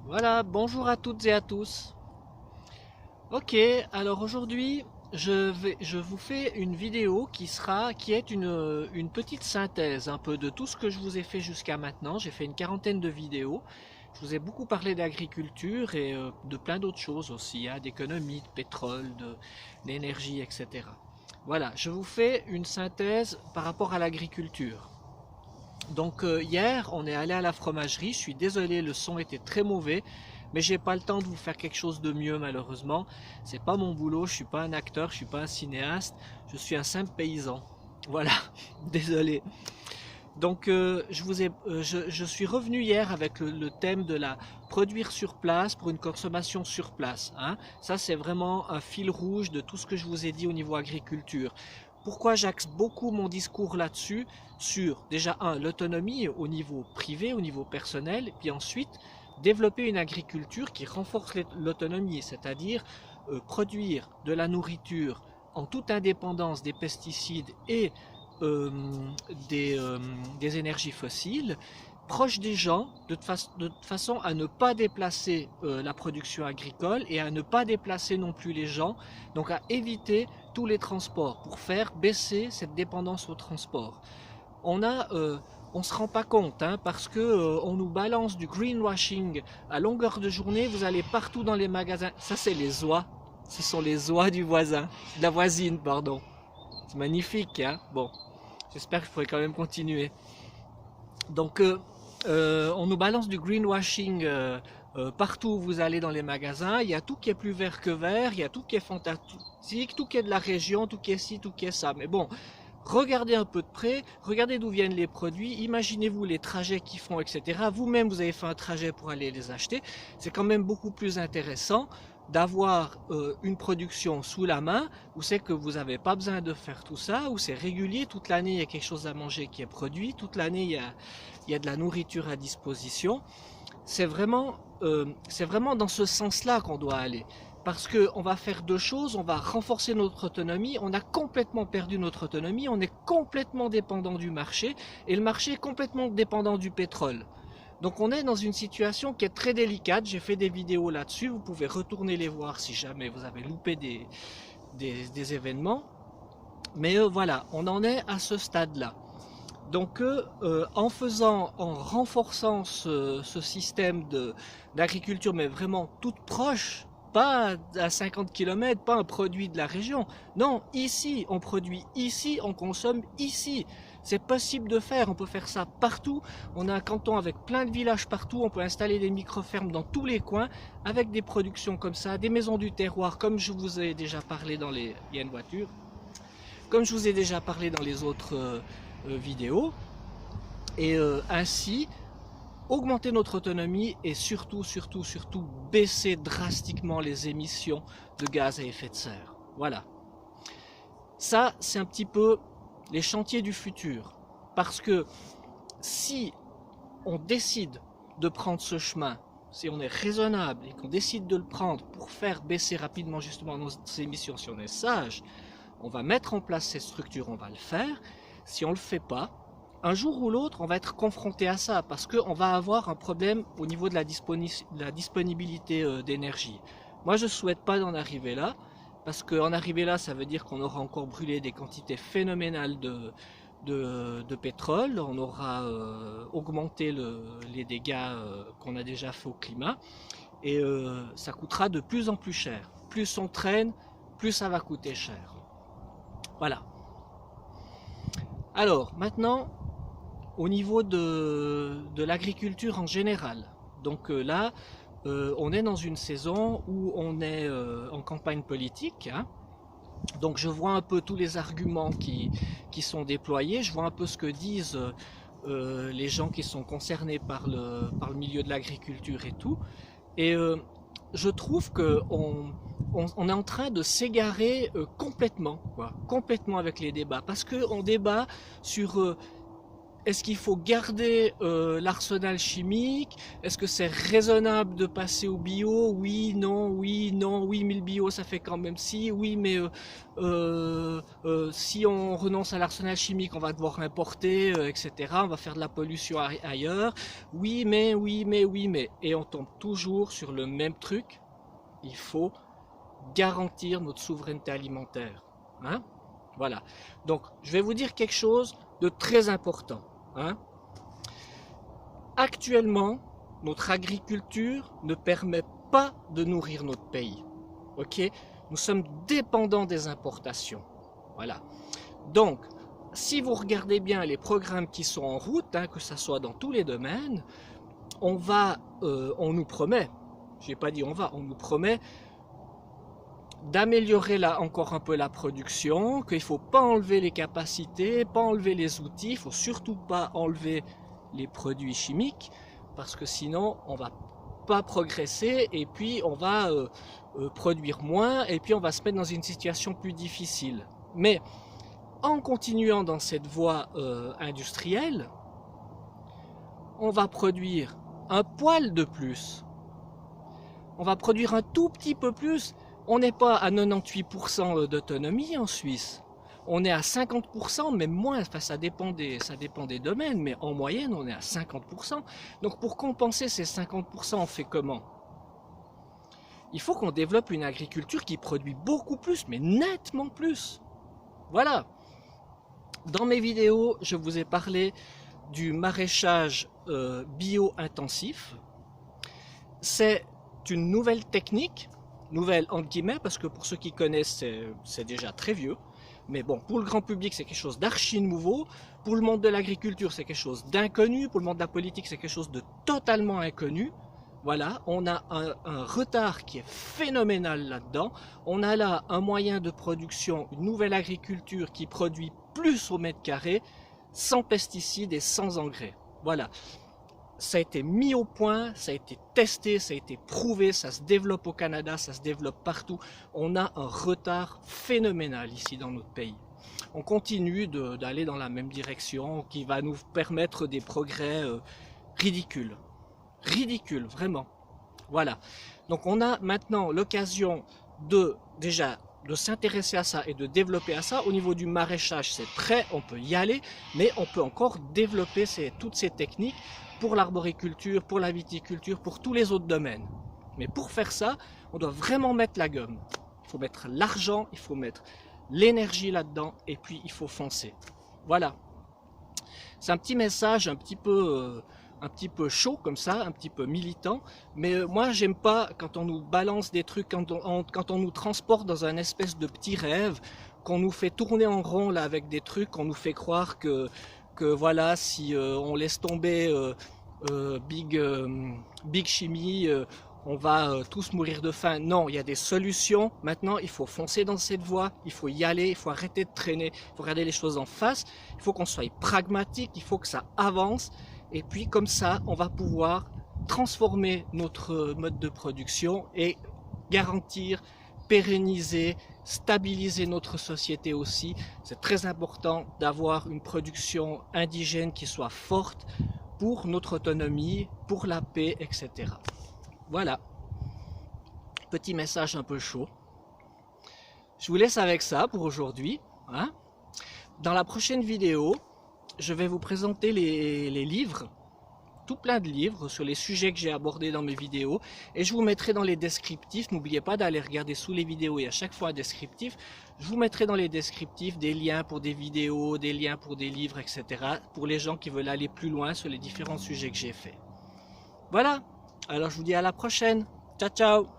Voilà, bonjour à toutes et à tous. Ok, alors aujourd'hui, je vous fais une vidéo qui est une petite synthèse un peu de tout ce que je vous ai fait jusqu'à maintenant. J'ai fait une quarantaine de vidéos. Je vous ai beaucoup parlé d'agriculture et de plein d'autres choses aussi, hein, d'économie, de pétrole, d'énergie, etc. Voilà, je vous fais une synthèse par rapport à l'agriculture. Donc hier, on est allé à la fromagerie. Je suis désolé, le son était très mauvais, mais j'ai pas le temps de vous faire quelque chose de mieux malheureusement. C'est pas mon boulot, je suis pas un acteur, je suis pas un cinéaste, je suis un simple paysan. Voilà, désolé. Donc je suis revenu hier avec le thème de la produire sur place pour une consommation sur place, hein. Ça c'est vraiment un fil rouge de tout ce que je vous ai dit au niveau agriculture. Pourquoi j'axe beaucoup mon discours là-dessus, sur déjà l'autonomie au niveau privé, au niveau personnel, puis ensuite développer une agriculture qui renforce l'autonomie, c'est-à-dire produire de la nourriture en toute indépendance des pesticides et euh, des énergies fossiles, proche des gens, de façon à ne pas déplacer la production agricole et à ne pas déplacer non plus les gens, donc à éviter tous les transports pour faire baisser cette dépendance au transport. On a on se rend pas compte, hein, parce que on nous balance du greenwashing à longueur de journée. Vous allez partout dans les magasins. Ça, c'est les oies. Ce sont les oies du voisin, de la voisine, pardon. C'est magnifique, hein. Bon, j'espère que je pourrai quand même continuer. Donc, on nous balance du greenwashing partout où vous allez dans les magasins. Il y a tout qui est plus vert que vert, il y a tout qui est fantastique, tout qui est de la région, tout qui est ci, tout qui est ça. Mais bon, regardez un peu de près, regardez d'où viennent les produits, imaginez-vous les trajets qu'ils font, etc. Vous-même, vous avez fait un trajet pour aller les acheter. C'est quand même beaucoup plus intéressant d'avoir une production sous la main, où c'est que vous n'avez pas besoin de faire tout ça, où c'est régulier, toute l'année il y a quelque chose à manger qui est produit, toute l'année il y a de la nourriture à disposition. C'est vraiment dans ce sens-là qu'on doit aller. Parce qu'on va faire deux choses, on va renforcer notre autonomie, on a complètement perdu notre autonomie, on est complètement dépendant du marché, et le marché est complètement dépendant du pétrole. Donc on est dans une situation qui est très délicate, j'ai fait des vidéos là-dessus, vous pouvez retourner les voir si jamais vous avez loupé des événements. Mais voilà, on en est à ce stade-là. Donc en renforçant ce système d'agriculture, mais vraiment toute proche, pas à 50 km, pas un produit de la région. Non, ici, on produit ici, on consomme ici. C'est possible de faire, on peut faire ça partout. On a un canton avec plein de villages partout, on peut installer des micro-fermes dans tous les coins, avec des productions comme ça, des maisons du terroir, comme je vous ai déjà parlé dans les... Il y a une voiture. Comme je vous ai déjà parlé dans les autres vidéos, et ainsi augmenter notre autonomie et surtout baisser drastiquement les émissions de gaz à effet de serre. Voilà. Ça, c'est un petit peu les chantiers du futur. Parce que si on décide de prendre ce chemin, si on est raisonnable et qu'on décide de le prendre pour faire baisser rapidement justement nos émissions, si on est sage, on va mettre en place ces structures, on va le faire. Si on ne le fait pas, un jour ou l'autre, on va être confronté à ça parce qu'on va avoir un problème au niveau de la disponibilité d'énergie. Moi, je ne souhaite pas d'en arriver là parce qu'en arriver là, ça veut dire qu'on aura encore brûlé des quantités phénoménales de pétrole, on aura augmenté les dégâts qu'on a déjà fait au climat et ça coûtera de plus en plus cher. Plus on traîne, plus ça va coûter cher. Voilà. Alors, maintenant, au niveau de l'agriculture en général. Donc là, on est dans une saison où on est en campagne politique, hein. Donc je vois un peu tous les arguments qui sont déployés, je vois un peu ce que disent les gens qui sont concernés par le milieu de l'agriculture et tout. Et je trouve on est en train de s'égarer complètement, quoi, complètement avec les débats, parce qu'on débat sur est-ce qu'il faut garder l'arsenal chimique? Est-ce que c'est raisonnable de passer au bio? Oui, non, oui, non, oui, mais le bio ça fait quand même si, oui, mais si on renonce à l'arsenal chimique, on va devoir importer, etc. On va faire de la pollution ailleurs. Oui, mais, oui, mais, oui, mais. Et on tombe toujours sur le même truc. Il faut garantir notre souveraineté alimentaire. Hein? Voilà. Donc, je vais vous dire quelque chose de très important. Hein? Actuellement, notre agriculture ne permet pas de nourrir notre pays. Ok? Nous sommes dépendants des importations. Voilà. Donc, si vous regardez bien les programmes qui sont en route, hein, que ce soit dans tous les domaines, on nous promet, j'ai pas dit on nous promet d'améliorer encore un peu la production, qu'il ne faut pas enlever les capacités, pas enlever les outils, il ne faut surtout pas enlever les produits chimiques, parce que sinon on va pas progresser et puis on va produire moins et puis on va se mettre dans une situation plus difficile. Mais en continuant dans cette voie industrielle, on va produire un poil de plus, on va produire un tout petit peu plus. On n'est pas à 98% d'autonomie en Suisse. On est à 50%, même moins, enfin, ça dépend des domaines, mais en moyenne, on est à 50%. Donc pour compenser ces 50%, on fait comment? Il faut qu'on développe une agriculture qui produit beaucoup plus, mais nettement plus. Voilà. Dans mes vidéos, je vous ai parlé du maraîchage bio-intensif. C'est une nouvelle technique, nouvelle entre guillemets, parce que pour ceux qui connaissent, c'est déjà très vieux. Mais bon, pour le grand public, c'est quelque chose d'archi nouveau. Pour le monde de l'agriculture, c'est quelque chose d'inconnu. Pour le monde de la politique, c'est quelque chose de totalement inconnu. Voilà, on a un retard qui est phénoménal là-dedans. On a là un moyen de production, une nouvelle agriculture qui produit plus au mètre carré, sans pesticides et sans engrais. Voilà. Ça a été mis au point, ça a été testé, ça a été prouvé, ça se développe au Canada, ça se développe partout. On a un retard phénoménal ici dans notre pays. On continue d'aller dans la même direction qui va nous permettre des progrès ridicules. Ridicules, vraiment. Voilà. Donc on a maintenant l'occasion déjà de s'intéresser à ça et de développer à ça. Au niveau du maraîchage, c'est prêt, on peut y aller, mais on peut encore développer toutes ces techniques pour l'arboriculture, pour la viticulture, pour tous les autres domaines. Mais pour faire ça, on doit vraiment mettre la gomme. Il faut mettre l'argent, il faut mettre l'énergie là-dedans, et puis il faut foncer. Voilà. C'est un petit message un petit peu chaud comme ça, un petit peu militant, mais moi j'aime pas quand on nous balance des trucs, quand on nous transporte dans un espèce de petit rêve, qu'on nous fait tourner en rond là avec des trucs, qu'on nous fait croire que voilà, si on laisse tomber Big Chimie, on va tous mourir de faim. Non, il y a des solutions. Maintenant, il faut foncer dans cette voie, il faut y aller, il faut arrêter de traîner, il faut regarder les choses en face, il faut qu'on soit pragmatique, il faut que ça avance. Et puis comme ça, on va pouvoir transformer notre mode de production et garantir, pérenniser, stabiliser notre société aussi. C'est très important d'avoir une production indigène qui soit forte pour notre autonomie, pour la paix, etc. Voilà. Petit message un peu chaud. Je vous laisse avec ça pour aujourd'hui. Hein. Dans la prochaine vidéo, je vais vous présenter les livres, tout plein de livres sur les sujets que j'ai abordés dans mes vidéos, et je vous mettrai dans les descriptifs. N'oubliez pas d'aller regarder sous les vidéos, il y a à chaque fois un descriptif. Je vous mettrai dans les descriptifs des liens pour des vidéos, des liens pour des livres, etc. pour les gens qui veulent aller plus loin sur les différents sujets que j'ai faits. Voilà, alors je vous dis à la prochaine. Ciao, ciao!